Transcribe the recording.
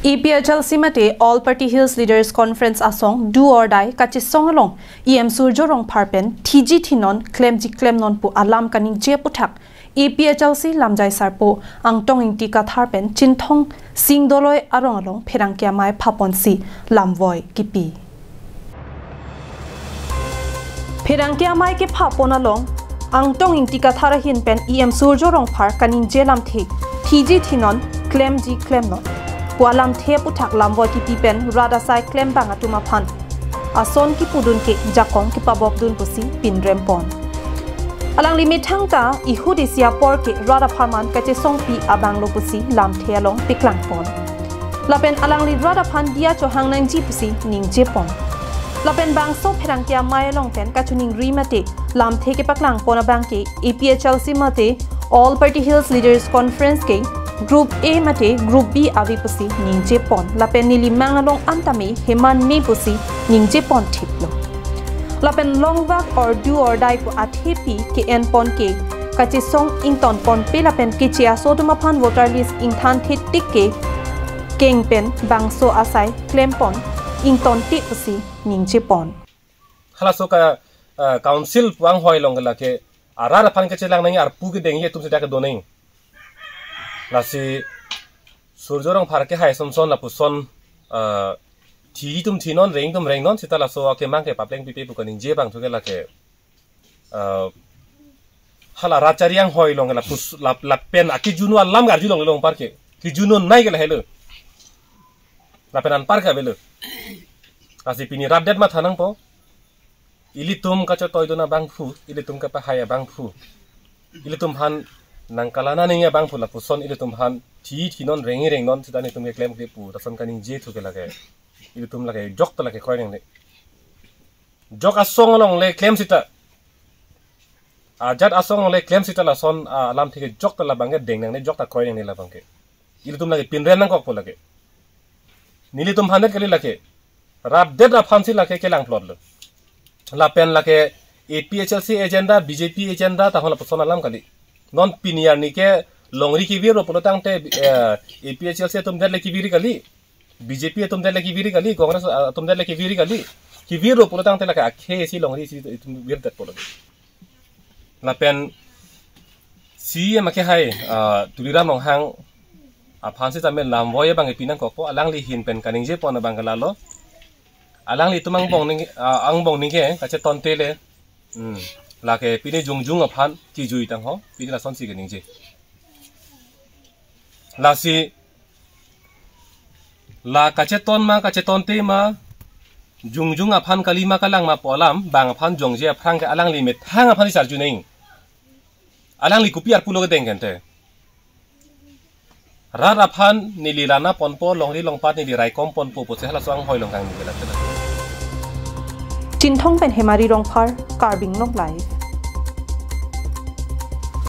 EPHL Simate All Party Hills Leaders Conference asong do or die kachisong along Suriya Rongphar TG Thinon klemji klem non pu alam kaningje aputhak EPHL si lamjai sarpo angtong ingti kathar pen chinthong singdoloi arong along pherangkia mai phapon si lamvoi kipi pherangkia mai ke phapon along angtong ingti kathar hin pen Suriya Rongphar kaningje lamthi TG Thinon klemji klem non Walam the puthak lambo ki pipen rada sai klem banga tuma phan ason ki pudun ke jakong ki pabok dun pusi pin rempon alang limit thangta I hudisia por ke rada pharman ka che song pi abang lo pusi lam the along piklang pon lapen alang li rada phan dia chohang nangji pusi ningje pon lapen bang so pherang kya mai long ten ka chuning rimate lam the ke paklang pon abang ke EPHL simate All Party Hills Leaders Conference ke Group A mate Group B avi pusi ningje pon lapen nili mangalong antami heman me pusi ningje pon thiplo lapen long walk or do or die pu athepi ke en pon ke kachi song ington pon pe lapen ke chia so duma phan voter list ingthan thitik ke keng pen bangso asai klem pon ington ti pusi ningje pon hala so ka council wang hoi long la ke ara phan ke chelang nang ar pu ke deng ye tum se ta ke doneng Nasi Suriya Rongphar ke hai son la puson thi tum thinon reng non sita la so ke mang ke papleng pipe bu kaningje bang thuke la ke hala rachariang hoi long la pus la pen aki junu alam gar julong long par ke ki junu nai ke la helo la pen an par ka belo asi pini rabdet ma thanang po ilitum ka cho toy dona bang phu ilitum ka pa hai bang phu ilitum han nangkalana ninge bang phula puson ile tumhan thi thinon rengi reng non sidani tumge claim ke pu tason kaning je thuke lage ile tum lage jok to lage khoi reng le jok asong long le claim sita ajat asong le claim sita la son alam thike jok to la bange deng nang ne jok ta khoi reng ne la bangke ile tum lage pin ren nang kok pu lage nili tum hanet kali lage rap det rap fansi lage ke lang plot lo la pen lage APHLC agenda BJP agenda ta hola puson alam kali non piniar ni ke longri ki viro polotang te EPHL se tum dele ki viri kali BJP tum dele ki viri kali Congress tum dele ki viri kali ki viro polotang te la ka akhe si longri si tum vir tet polo na pen si ma ke hai tuliram long hang a phansi tamen lam voye bang pinang ko po alang li hin pen kaningje pon bang kalalo alang li tumang bong ning ang bong ning ke ka che ton te le la ke pine jung aphan ki jui tang ho pine la son si ke ningje la si la ka che ton te ma jung aphan kalima kalang ma polam bang aphan jongje aphrang ke alang li met hang aphan sar ju ning alang li kupi ar pulo ke deng kente rar aphan nililana ponpo longri longpat ni rai kom ponpo po se hala swang hoi long kang ni la Chinthong pen Suriya Rongphar Carbing Long Life